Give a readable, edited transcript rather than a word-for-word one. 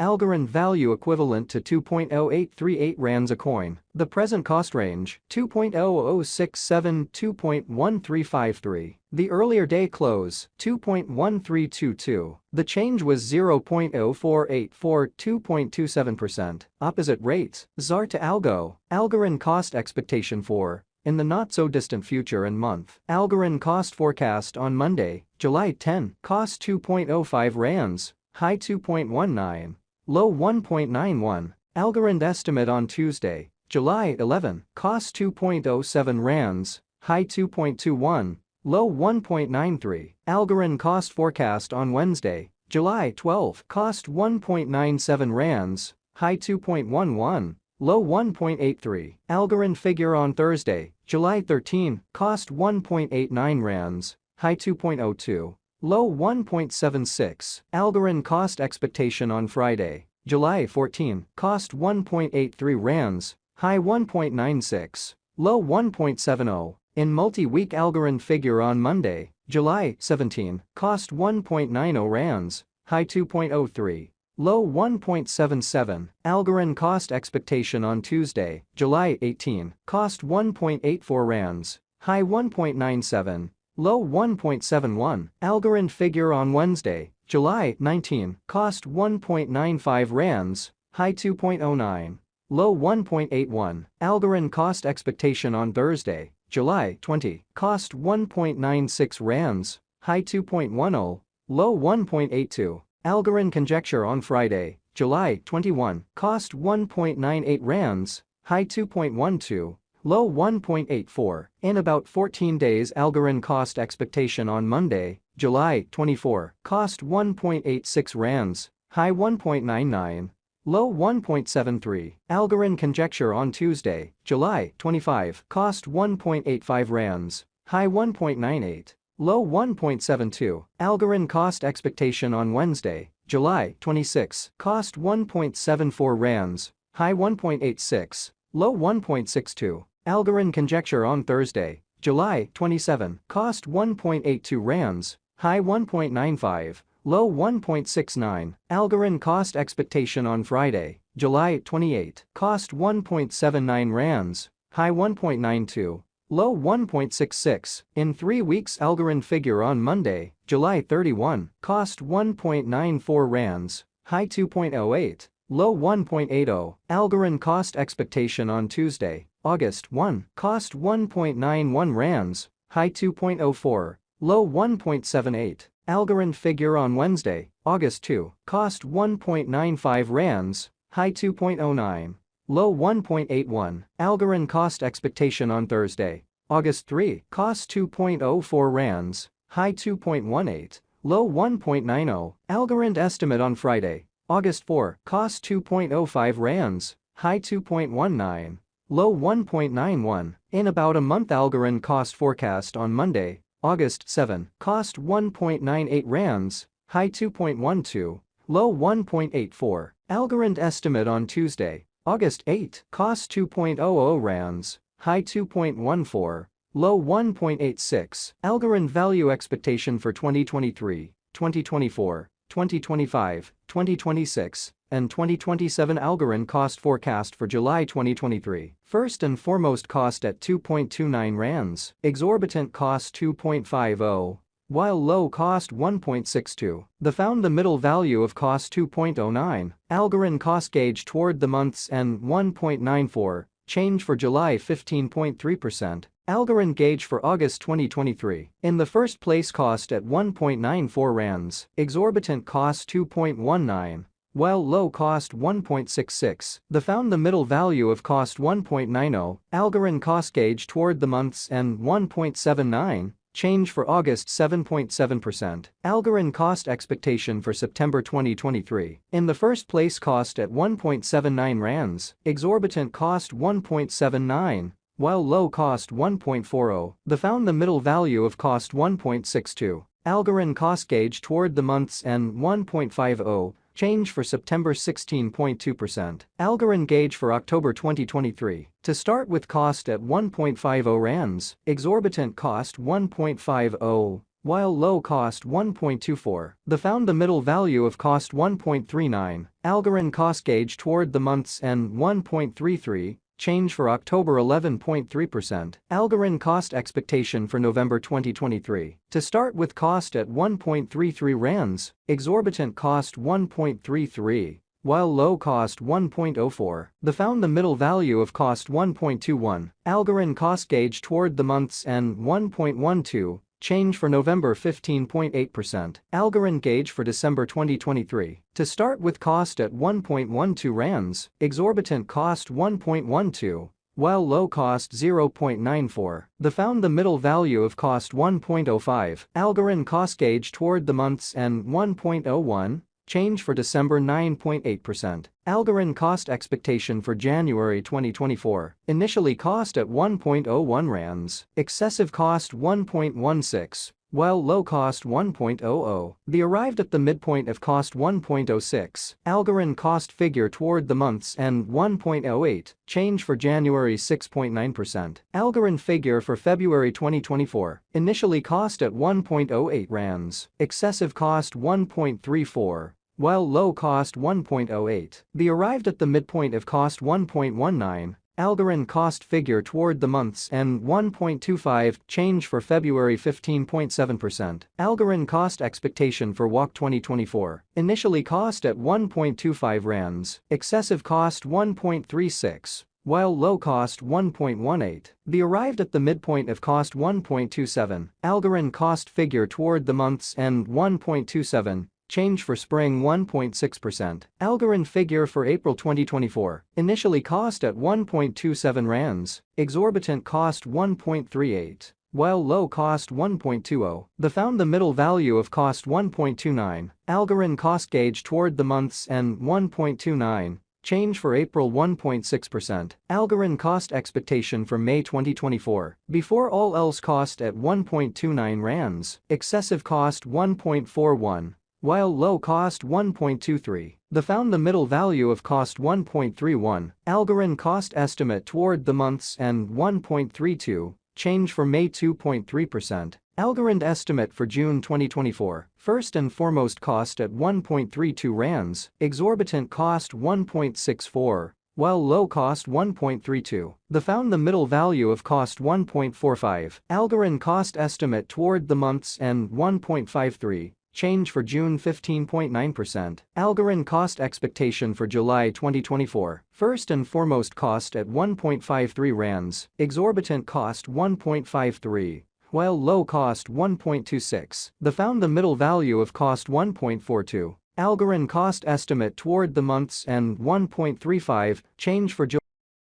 Algorand value equivalent to 2.0838 rands a coin. The present cost range 2.0067 2.1353. The earlier day close 2.1322. The change was 0.0484 2.27%. Opposite rates ZAR to Algo. Algorand cost expectation for in the not-so-distant future and month. Algorand cost forecast on Monday, July 10. Cost 2.05 rands. High 2.19. Low 1.91. Algorand estimate on Tuesday, July 11. Cost 2.07 rands. High 2.21. Low 1.93. Algorand cost forecast on Wednesday, July 12. Cost 1.97 rands. High 2.11. Low 1.83. Algorand figure on Thursday, July 13. Cost 1.89 rands. High 2.02. Low 1.76. Algorand cost expectation on Friday, July 14. Cost 1.83 rands. High 1.96. Low 1.70. In multi-week Algorand figure on Monday, July 17. Cost 1.90 rands. High 2.03. Low 1.77. Algorand cost expectation on Tuesday, July 18. Cost 1.84 rands. High 1.97. Low 1.71. Algorand figure on Wednesday, July 19. Cost 1.95 rands. High 2.09. Low 1.81. Algorand cost expectation on Thursday, July 20. Cost 1.96 rands. High 2.10. Low 1.82. Algorand conjecture on Friday, July 21. Cost 1.98 rands. High 2.12. Low 1.84. In about 14 days Algorand cost expectation on Monday, July 24. Cost 1.86 rands. High 1.99. Low 1.73. Algorand conjecture on Tuesday, July 25. Cost 1.85 rands. High 1.98. Low 1.72. Algorand cost expectation on Wednesday, July 26. Cost 1.74 rands. High 1.86. Low 1.62. Algorand conjecture on Thursday, July 27. Cost 1.82 rands. High 1.95. Low 1.69. Algorand cost expectation on Friday, July 28. Cost 1.79 rands. High 1.92. Low 1.66. In 3 weeks Algorand figure on Monday, July 31. Cost 1.94 rands. High 2.08. Low 1.80. Algorand cost expectation on Tuesday, August 1. Cost 1.91 rands. High 2.04. Low 1.78. Algorand figure on Wednesday, August 2. Cost 1.95 rands. High 2.09. Low 1.81. Algorand cost expectation on Thursday, August 3. Cost 2.04 rands. High 2.18. Low 1.90. Algorand estimate on Friday, August 4. Cost 2.05 rands. High 2.19. Low 1.91. In about a month Algorand cost forecast on Monday, August 7. Cost 1.98 rands. High 2.12. Low 1.84. Algorand estimate on Tuesday, August 8. Cost 2.00 rands. High 2.14. Low 1.86. Algorand value expectation for 2023, 2024, 2025, 2026, and 2027. Algorand cost forecast for July 2023. First and foremost cost at 2.29 rands. Exorbitant cost 2.50. While low cost 1.62. The middle value of cost 2.09. Algorand cost gauge toward the month's end 1.94. Change for July 15.3%. Algorand gauge for August 2023. In the first place cost at 1.94 rands. Exorbitant cost 2.19. While low cost 1.66. The middle value of cost 1.90. Algorand cost gauge toward the month's end 1.79. Change for August 7.7%. Algorand cost expectation for September 2023. In the first place cost at 1.79 rands. Exorbitant cost 1.79. While low cost 1.40. The middle value of cost 1.62. Algorand cost gauge toward the month's end 1.50. Change for September 16.2%. Algorand gauge for October 2023. To start with cost at 1.50 rands. Exorbitant cost 1.50. while low cost 1.24. The found the middle value of cost 1.39. Algorand cost gauge toward the month's end 1.33. Change for October 11.3%. Algorand cost expectation for November 2023. To start with cost at 1.33 rands, exorbitant cost 1.33. While low cost 1.04, the found the middle value of cost 1.21. Algorand cost gauge toward the month's end 1.12. Change for November 15.8%. Algorand gauge for December 2023. To start with cost at 1.12 rands, exorbitant cost 1.12. While low cost 0.94, the found the middle value of cost 1.05. Algorand cost gauge toward the month's end 1.01. Change for December 9.8%. Algorand cost expectation for January 2024. Initially cost at 1.01 rands. Excessive cost 1.16. While low cost 1.00. The arrived at the midpoint of cost 1.06. Algorand cost figure toward the month's end 1.08. Change for January 6.9%. Algorand figure for February 2024. Initially cost at 1.08 rands. Excessive cost 1.34. While low cost 1.08. The arrived at the midpoint of cost 1.19. Algorand cost figure toward the month's end 1.25. Change for February 15.7%. Algorand cost expectation for WOC 2024. Initially cost at 1.25 rands. Excessive cost 1.36. While low cost 1.18. The arrived at the midpoint of cost 1.27. Algorand cost figure toward the month's end 1.27. Change for spring 1.6%. Algorand figure for April 2024. Initially cost at 1.27 rands. Exorbitant cost 1.38. While low cost 1.20. The found the middle value of cost 1.29. Algorand cost gauge toward the month's end 1.29. Change for April 1.6%. Algorand cost expectation for May 2024. Before all else cost at 1.29 rands. Excessive cost 1.41. While low cost 1.23. The found the middle value of cost 1.31. Algorand cost estimate toward the month's end 1.32. Change for May 2.3%. Algorand estimate for June 2024. First and foremost cost at 1.32 rands. Exorbitant cost 1.64. While low cost 1.32. The found the middle value of cost 1.45. Algorand cost estimate toward the month's end 1.53. Change for June 15.9%. Algorand cost expectation for July 2024. First and foremost cost at 1.53 rands. Exorbitant cost 1.53. While low cost 1.26. The found the middle value of cost 1.42. Algorand cost estimate toward the month's end 1.35. Change for July